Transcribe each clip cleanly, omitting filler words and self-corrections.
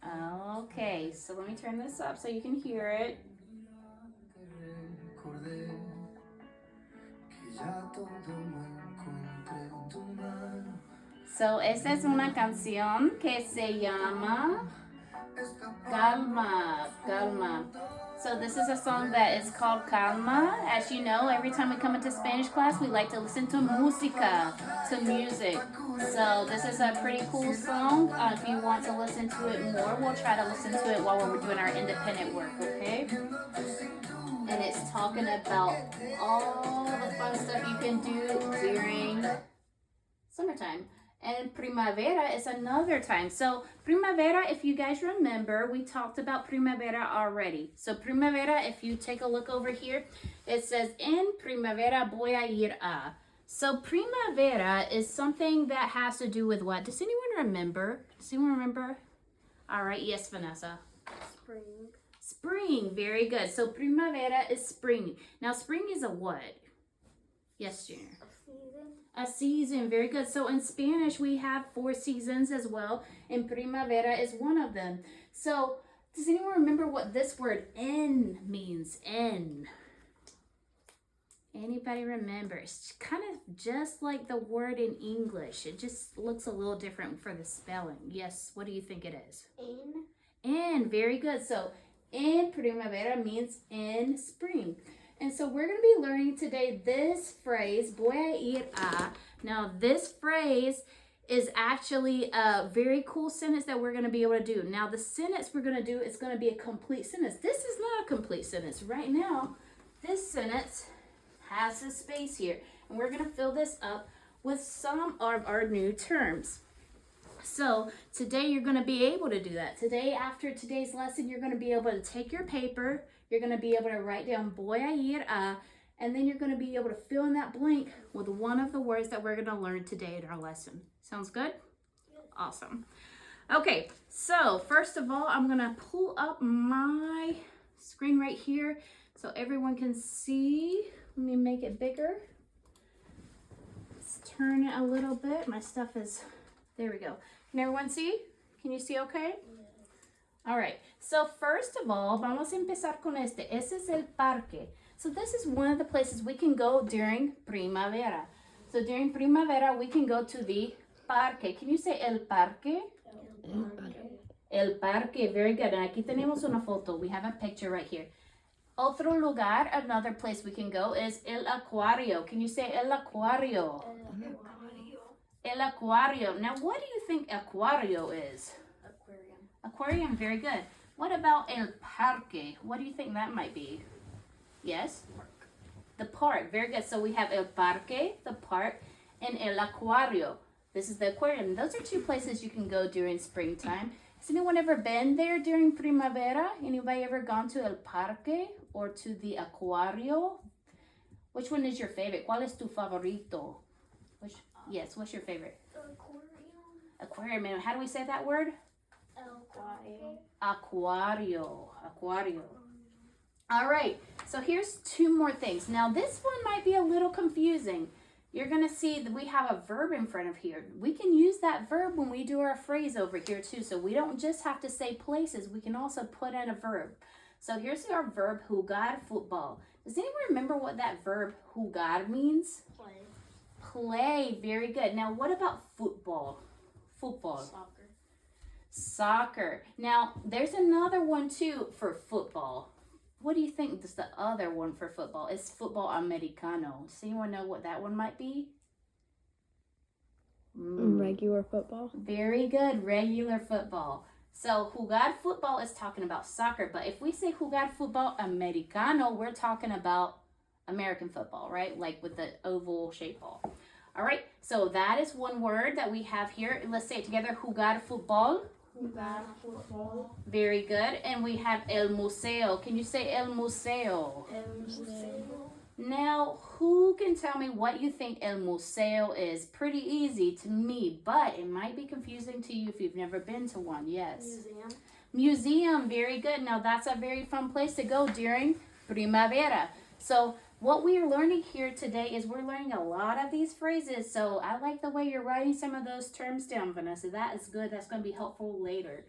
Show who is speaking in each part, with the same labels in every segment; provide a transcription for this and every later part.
Speaker 1: Okay, so let me turn this up so you can hear it. So, esta es una canción que se llama Calma, Calma. So this is a song that is called Calma. As you know, every time we come into Spanish class, we like to listen to música, to music. So this is a pretty cool song. If you want to listen to it more, we'll try to listen to it while we're doing our independent work, okay? And it's talking about all the fun stuff you can do during summertime. And primavera is another time. So primavera, if you guys remember, we talked about primavera already. So primavera, if you take a look over here, it says, en primavera voy a ir a. So primavera is something that has to do with what? Does anyone remember? Does anyone remember? All right, yes, Vanessa.
Speaker 2: Spring.
Speaker 1: Spring, very good. So primavera is spring. Now spring is a what? Yes, Junior. A season, very good. So in Spanish, we have 4 seasons as well, and primavera is one of them. So does anyone remember what this word en means? En. Anybody remember? It's kind of just like the word in English. It just looks a little different for the spelling. Yes, what do you think it is?
Speaker 2: En.
Speaker 1: En, very good. So en primavera means in spring. And so we're going to be learning today this phrase, voy a ir a. Now this phrase is actually a very cool sentence that we're going to be able to do. Now the sentence we're going to do is going to be a complete sentence. This is not a complete sentence. Right now, this sentence has a space here. And we're going to fill this up with some of our new terms. So today you're going to be able to do that. Today, after today's lesson, you're going to be able to take your paper. You're going to be able to write down voy a ir a, and then you're going to be able to fill in that blank with one of the words that we're going to learn today in our lesson. Sounds good? Awesome. Okay, so first of all, I'm going to pull up my screen right here so everyone can see. Let me make it bigger. Let's turn it a little bit. My stuff is, there we go. Can everyone see? Can you see okay? All right, so first of all, vamos a empezar con este. Ese es el parque. So this is one of the places we can go during primavera. So during primavera, we can go to the parque. Can you say el parque?
Speaker 2: El parque.
Speaker 1: El parque, very good. And aquí tenemos una foto. We have a picture right here. Otro lugar, another place we can go is el acuario. Can you say el acuario? El acuario. Now, what do you think acuario is? Aquarium, very good. What about el parque? What do you think that might be? Yes?
Speaker 2: Park.
Speaker 1: The park, very good. So we have el parque, the park, and el acuario. This is the aquarium. Those are 2 places you can go during springtime. Has anyone ever been there during primavera? Anybody ever gone to el parque or to the acuario? Which one is your favorite? ¿Cuál es tu favorito? Yes, what's your favorite? Aquarium. And how do we say that word? Aquario. All right, so here's 2 more things. Now this one might be a little confusing. You're going to see that we have a verb in front of here. We can use that verb when we do our phrase over here too. So we don't just have to say places. We can also put in a verb. So here's our verb, jugar football. Does anyone remember what that verb jugar means? Play, very good. Now what about football? Soccer. Now, there's another one too for football. What do you think is the other one for football? It's football americano. Does anyone know what that one might be?
Speaker 2: Regular football.
Speaker 1: Very good, regular football. So, jugar football is talking about soccer, but if we say jugar football americano, we're talking about American football, right? Like with the oval shaped ball. All right, so that is one word that we have here. Let's say it together, jugar football. Very good. And we have el museo. Can you say el museo? Now, who can tell me what you think el museo is? Pretty easy to me, but it might be confusing to you if you've never been to one. Yes. Museum. Very good. Now, that's a very fun place to go during primavera. So what we are learning here today is we're learning a lot of these phrases. So I like the way you're writing some of those terms down, Vanessa. That is good. That's going to be helpful later.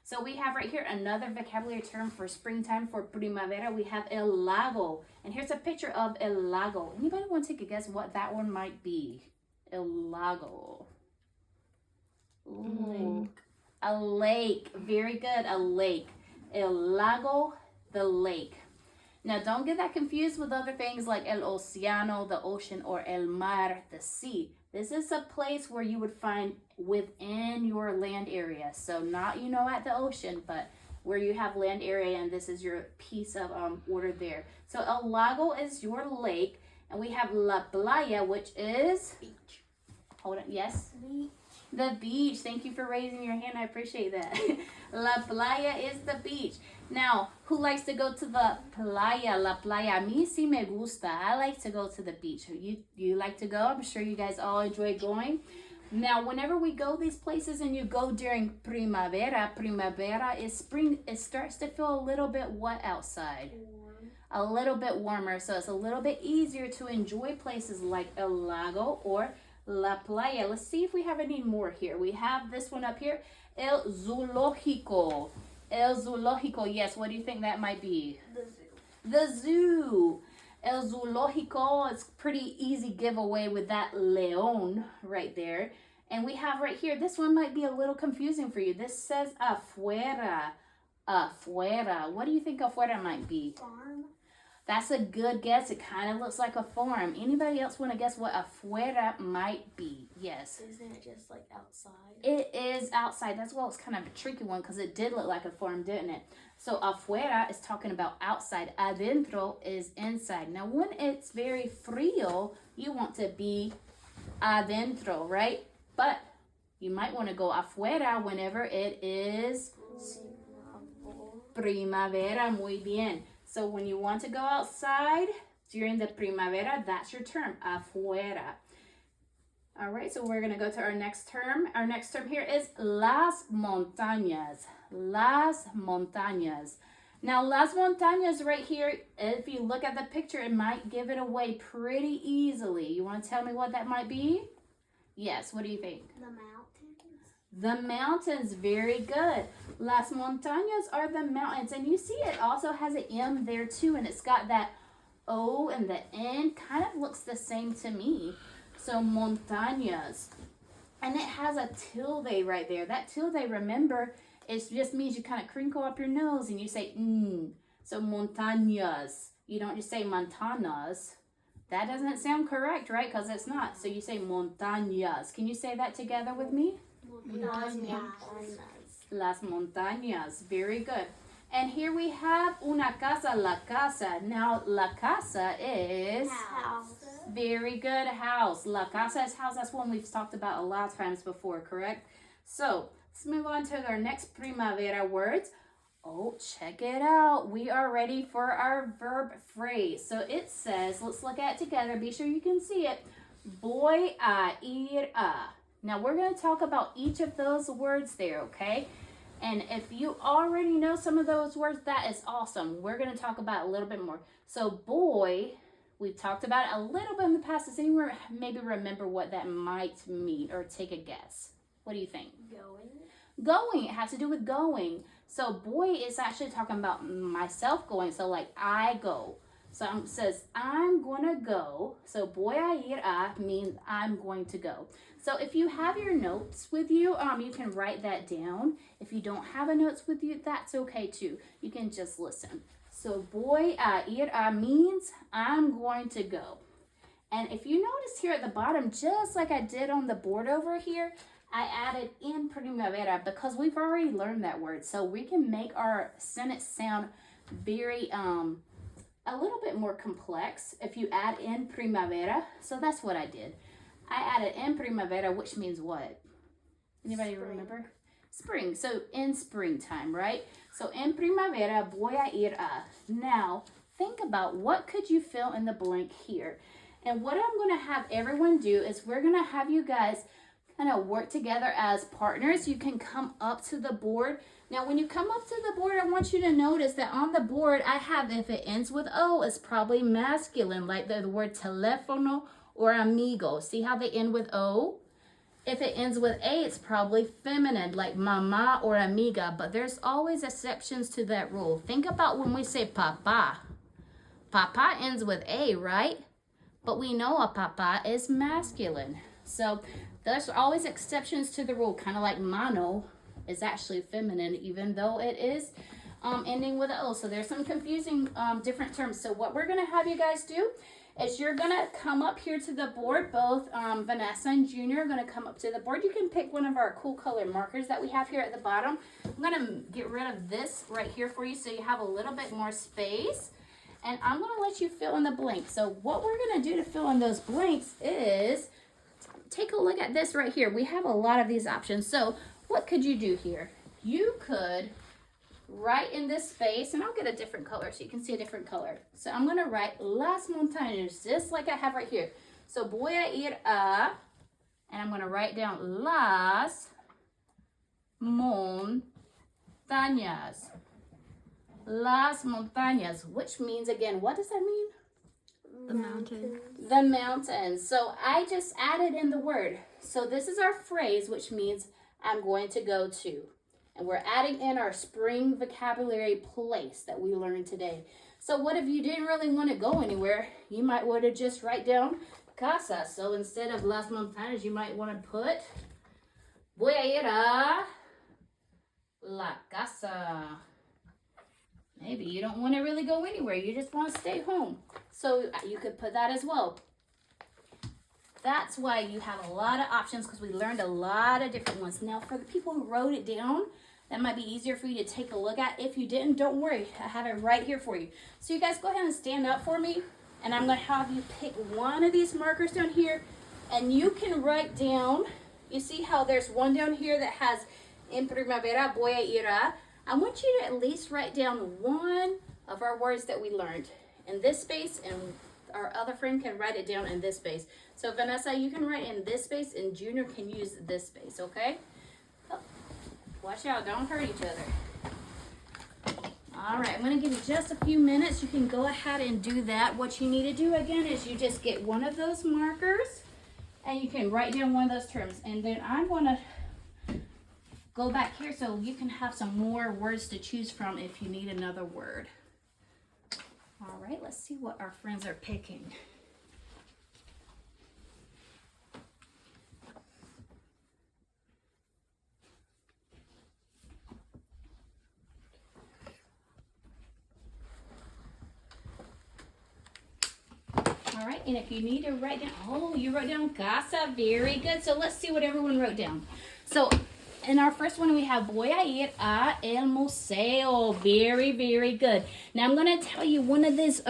Speaker 1: So we have right here another vocabulary term for springtime, for primavera. We have el lago. And here's a picture of el lago. Anybody want to take a guess what that one might be? El lago. Ooh. A lake. Very good. A lake. El lago, the lake. Now, don't get that confused with other things like el océano, the ocean, or el mar, the sea. This is a place where you would find within your land area. So not, at the ocean, but where you have land area, and this is your piece of order there. So el lago is your lake, and we have la playa, which is
Speaker 2: Beach.
Speaker 1: Hold on. Yes.
Speaker 2: Beach.
Speaker 1: The beach. Thank you for raising your hand. I appreciate that. La playa is the beach. Now, who likes to go to the playa? La playa. A mí sí me gusta. I like to go to the beach. You like to go? I'm sure you guys all enjoy going. Now, whenever we go these places and you go during primavera is spring. It starts to feel a little bit what outside?
Speaker 2: Warm.
Speaker 1: A little bit warmer. So it's a little bit easier to enjoy places like El Lago or La Playa. Let's see if we have any more here. We have this one up here. El Zoológico. El Zoológico. Yes, what do you think that might be?
Speaker 2: The zoo.
Speaker 1: The zoo. El Zoológico. It's pretty easy giveaway with that león right there. And we have right here, this one might be a little confusing for you. This says afuera. Afuera. What do you think afuera might be?
Speaker 2: Farm.
Speaker 1: That's a good guess. It kind of looks like a farm. Anybody else want to guess what afuera might be? Yes.
Speaker 2: Isn't it just like outside?
Speaker 1: It is outside. That's why it's kind of a tricky one because it did look like a farm, didn't it? So afuera is talking about outside. Adentro is inside. Now when it's very frío, you want to be adentro, right? But you might want to go afuera whenever it is primavera. Muy bien. So when you want to go outside during the primavera, that's your term, afuera. All right, so we're going to go to our next term. Our next term here is las montañas. Las montañas. Now, las montañas right here, if you look at the picture, it might give it away pretty easily. You want to tell me what that might be? Yes, what do you think?
Speaker 2: The mountains.
Speaker 1: The mountains, very good. Las montañas are the mountains. And you see it also has an M there too. And it's got that O and the N. Kind of looks the same to me. So montañas. And it has a tilde right there. That tilde, remember, it just means you kind of crinkle up your nose and you say, So montañas. You don't just say montanas. That doesn't sound correct, right? Because it's not. So you say montañas. Can you say that together with me? Las montañas. Very good. And here we have una casa, la casa. Now, la casa is...
Speaker 2: House.
Speaker 1: Very good, house. La casa is house. That's one we've talked about a lot of times before, correct? So, let's move on to our next primavera words. Oh, check it out. We are ready for our verb phrase. So it says, let's look at it together. Be sure you can see it. Voy a ir a. Now we're going to talk about each of those words there, okay? And if you already know some of those words, that is awesome. We're going to talk about a little bit more. So boy, we've talked about it a little bit in the past. Does anyone maybe remember what that might mean or take a guess? What do you think? Going. It has to do with going. So boy is actually talking about myself going. So like I go. So it says I'm gonna go. So voy a ir a means I'm going to go. So if you have your notes with you, you can write that down. If you don't have a notes with you, that's okay too. You can just listen. So voy a ir a means I'm going to go. And if you notice here at the bottom, just like I did on the board over here, I added in primavera because we've already learned that word. So we can make our sentence sound very, a little bit more complex if you add in primavera. So that's what I did. I added in primavera, which means what? Anybody remember? Spring. So in springtime, right? So in primavera, voy a ir a. Now, think about what could you fill in the blank here. And what I'm going to have everyone do is we're going to have you guys kind of work together as partners. You can come up to the board. Now, when you come up to the board, I want you to notice that on the board, I have, if it ends with O, it's probably masculine, like the word teléfono or amigo. See how they end with O? If it ends with A, it's probably feminine, like mama or amiga, but there's always exceptions to that rule. Think about when we say papa. Papa ends with A, right? But we know a papa is masculine. So there's always exceptions to the rule, kind of like mano is actually feminine, even though it is ending with an O. So there's some confusing different terms. So what we're gonna have you guys do is you're gonna come up here to the board. Both Vanessa and Junior are gonna come up to the board. You can pick one of our cool color markers that we have here at the bottom. I'm gonna get rid of this right here for you so you have a little bit more space. And I'm gonna let you fill in the blanks. So what we're gonna do to fill in those blanks is take a look at this right here. We have a lot of these options. So what could you do here? You could write in this space, and I'll get a different color so you can see a different color. So I'm gonna write las montañas, just like I have right here. So voy a ir a, and I'm gonna write down las montañas. Las montañas, which means, again, what does that mean?
Speaker 2: The mountain.
Speaker 1: The mountains. So I just added in the word. So this is our phrase, which means I'm going to go to. And we're adding in our spring vocabulary place that we learned today. So what if you didn't really want to go anywhere? You might want to just write down casa. So instead of las montañas, you might want to put voy a ir a la casa. Maybe you don't want to really go anywhere. You just want to stay home. So you could put that as well. That's why you have a lot of options, because we learned a lot of different ones. Now, for the people who wrote it down, that might be easier for you to take a look at. If you didn't, don't worry. I have it right here for you. So you guys go ahead and stand up for me. And I'm going to have you pick one of these markers down here. And you can write down, you see how there's one down here that has en primavera voy a ir a. I want you to at least write down one of our words that we learned in this space, and our other friend can write it down in this space. So Vanessa, you can write in this space, and Junior can use this space, okay? Oh, watch out, don't hurt each other. All right, I'm gonna give you just a few minutes. You can go ahead and do that. What you need to do again is you just get one of those markers, and you can write down one of those terms. And then I'm gonna go back here so you can have some more words to choose from if you need another word. All right, let's see what our friends are picking. All right, and if you need to write down, oh, you wrote down casa, very good. So let's see what everyone wrote down. So in our first one, we have voy a ir a el museo. Very, very good. Now I'm going to tell you one of these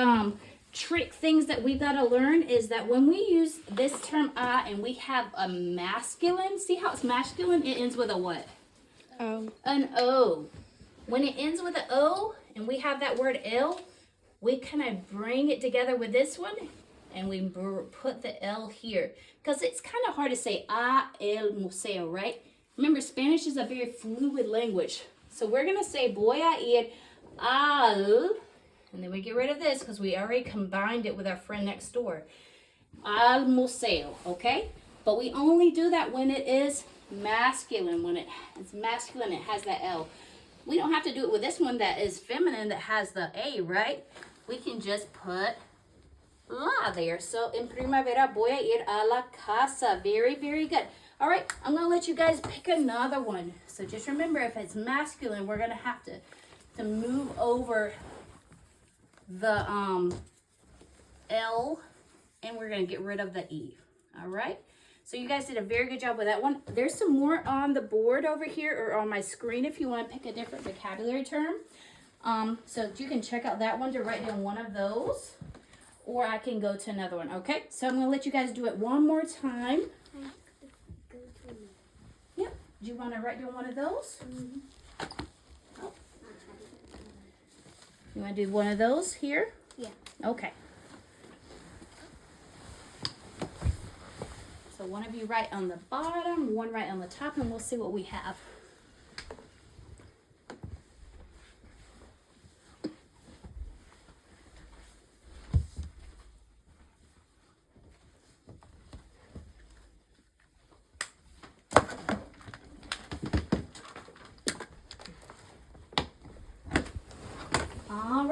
Speaker 1: trick things that we've got to learn is that when we use this term a and we have a masculine, see how it's masculine? It ends with a what?
Speaker 2: O.
Speaker 1: An O. When it ends with an O and we have that word el, we kind of bring it together with this one and we put the L here. Because it's kind of hard to say a el museo, right? Remember, Spanish is a very fluid language. So we're going to say voy a ir al, and then we get rid of this because we already combined it with our friend next door. Al museo, okay? But we only do that when it is masculine. When it's masculine, it has that L. We don't have to do it with this one that is feminine that has the A, right? We can just put la there. So, en primavera voy a ir a la casa. Very, very good. All right, I'm going to let you guys pick another one. So just remember, if it's masculine, we're going to have to move over the L, and we're going to get rid of the E. All right? So you guys did a very good job with that one. There's some more on the board over here or on my screen if you want to pick a different vocabulary term. So you can check out that one to write down one of those, or I can go to another one. Okay, so I'm going to let you guys do it one more time. Yep. Do you want to write down one of those?
Speaker 2: Mm-hmm.
Speaker 1: Oh. You want to do one of those here?
Speaker 2: Yeah.
Speaker 1: Okay. So one of you write on the bottom, one write on the top, and we'll see what we have.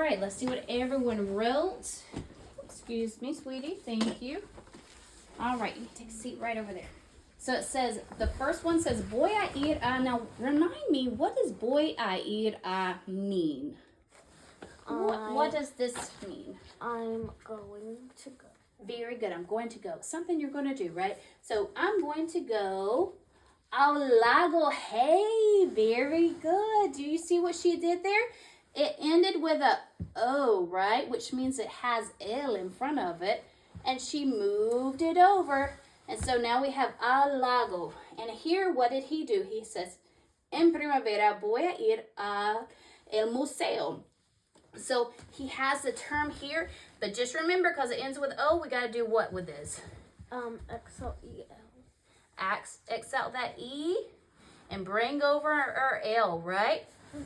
Speaker 1: right, let's see what everyone wrote. Excuse me, sweetie. Thank you. All right, you take a seat right over there. So it says, the first one says, voy a ir a. Now, remind me, what does voy a ir a mean? What does this mean?
Speaker 2: I'm going to go.
Speaker 1: Very good. I'm going to go. Something you're going to do, right? So I'm going to go al lago. Hey, very good. Do you see what she did there? It ended with a O, right? Which means it has L in front of it. And she moved it over. And so now we have al lago. And here, what did he do? He says, en primavera voy a ir a el museo. So he has the term here, but just remember, because it ends with O, we got to do what with this?
Speaker 2: X-L-E-L.
Speaker 1: X out that E and bring over our L, right?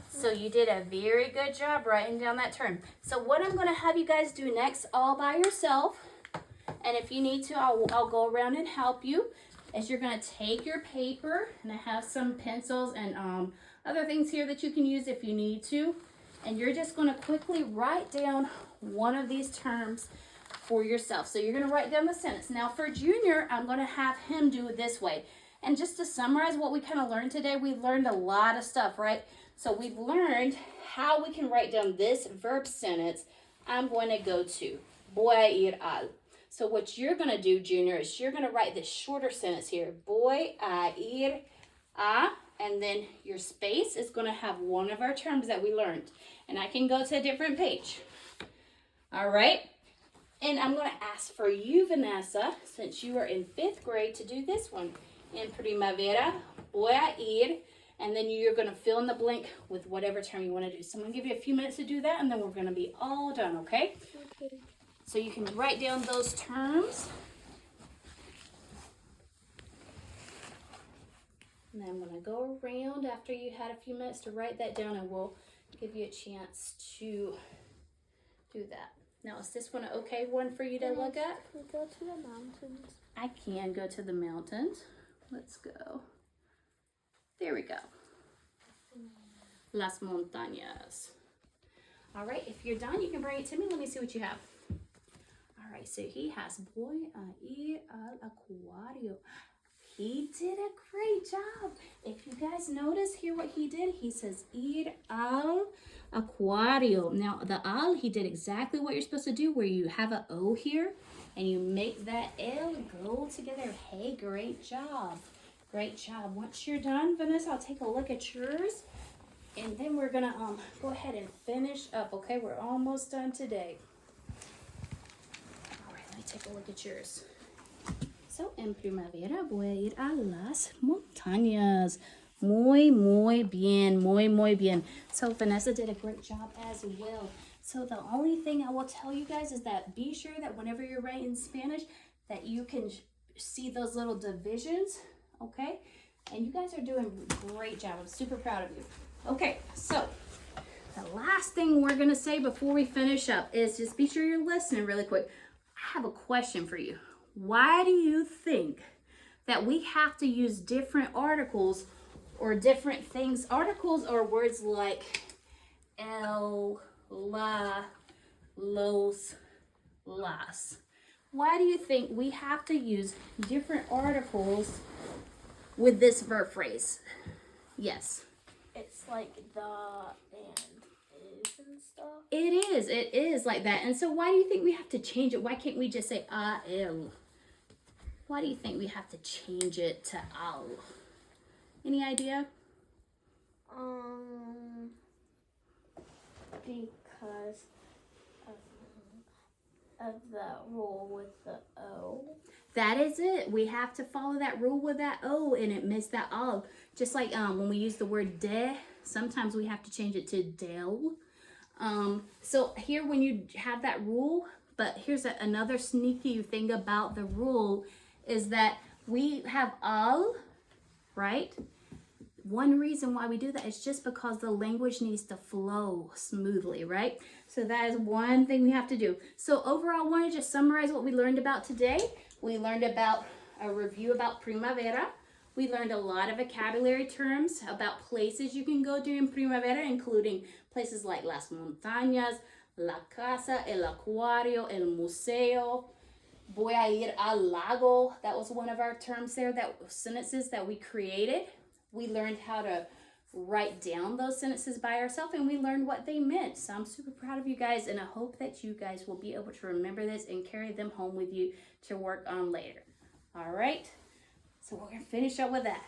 Speaker 1: So you did a very good job writing down that term. So what I'm going to have you guys do next all by yourself, and if you need to, I'll go around and help you, is you're going to take your paper, and I have some pencils and other things here that you can use if you need to. And you're just going to quickly write down one of these terms for yourself. So you're going to write down the sentence. Now for Junior, I'm going to have him do it this way. And just to summarize what we kind of learned today, we've learned a lot of stuff, right? So we've learned how we can write down this verb sentence. I'm going to go to voy a ir al. So what you're going to do, Junior, is you're going to write this shorter sentence here. Voy a ir a. And then your space is going to have one of our terms that we learned. And I can go to a different page. All right? And I'm going to ask for you, Vanessa, since you are in 5th grade, to do this one. En primavera, voy a ir. And then you're going to fill in the blank with whatever term you want to do. So I'm going to give you a few minutes to do that, and then we're going to be all done, okay?
Speaker 2: Okay.
Speaker 1: So you can write down those terms. And then I'm going to go around after you had a few minutes to write that down, and we'll give you a chance to do that. Now, is this one an okay one for you to look at?
Speaker 2: Can we go to the mountains?
Speaker 1: I can go to the mountains. Let's go. There we go. Las montañas. All right, if you're done, you can bring it to me. Let me see what you have. All right, so he has voy a ir al acuario. He did a great job. If you guys notice here what he did, he says ir al acuario. Now the al, he did exactly what you're supposed to do, where you have an O here and you make that L go together. Hey, great job. Great job. Once you're done, Vanessa, I'll take a look at yours, and then we're gonna go ahead and finish up, okay? We're almost done today. All right, let me take a look at yours. So, en primavera voy a ir a las montañas. Muy bien, muy bien. So, Vanessa did a great job as well. So, the only thing I will tell you guys is that be sure that whenever you're writing Spanish, that you can see those little divisions, okay? And you guys are doing a great job. I'm super proud of you. Okay, so the last thing we're going to say before we finish up is just be sure you're listening really quick. I have a question for you. Why do you think that we have to use different articles or different things? Articles are words like el, la, los, las. Why do you think we have to use different articles with this verb phrase? Yes.
Speaker 2: It's like the and is and stuff.
Speaker 1: It is like that. And so why do you think we have to change it? Why can't we just say el? Why do you think we have to change it to al? Any idea?
Speaker 2: Because of the rule with the O.
Speaker 1: That is it. We have to follow that rule with that O, and it missed that al. Just like when we use the word de, sometimes we have to change it to del. So here when you have that rule, but here's another sneaky thing about the rule is that we have al, right? One reason why we do that is just because the language needs to flow smoothly, right? So that is one thing we have to do. So overall, I want to just summarize what we learned about today. We learned about a review about primavera. We learned a lot of vocabulary terms about places you can go during primavera, including places like las montañas, la casa, el acuario, el museo. Voy a ir al lago. That was one of our terms there, that sentences that we created. We learned how to write down those sentences by ourselves, and we learned what they meant. So I'm super proud of you guys, and I hope that you guys will be able to remember this and carry them home with you to work on later. All right, so we're gonna finish up with that.